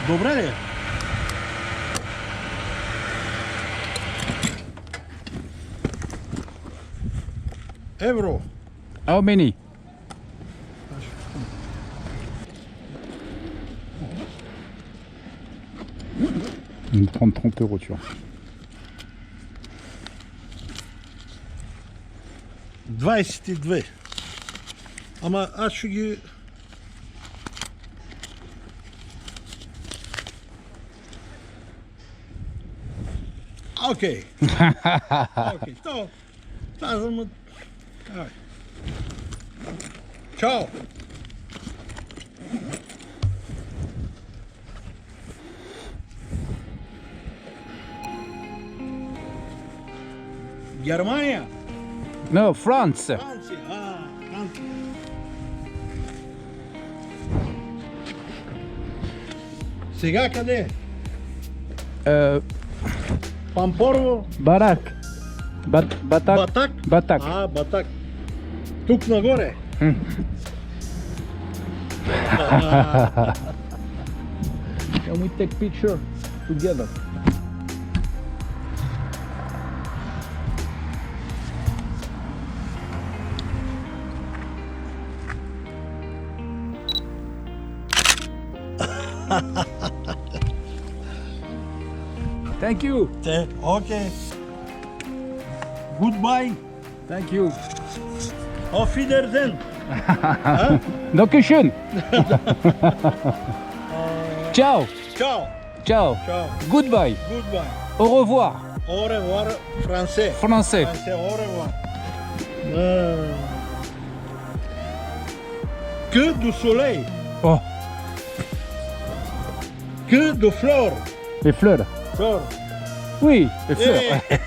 Добре ли? Евро. How many? Une 30 euros, tu vois. 22. Ama aç şu gibi. Okey. Okey. Tamam. Lazım mı? Evet. Ciao. Germania. No, France. Fransa. Fransa. Сега къде? Пампорово. Barak. Batak. Батак? Batak. Батак. Тук нагоре. Can we take picture together? Thank you. Окей. Goodbye. Thank you. Auf Wiedersehen. Dankeschön. Ciao. Ciao. Ciao. Ciao. Goodbye. Goodbye. Au revoir. Au revoir, français. Français. Français, au revoir. Que du soleil. Oh, Que de fleurs. les fleurs. Fleurs. Oui, les fleurs. Eh.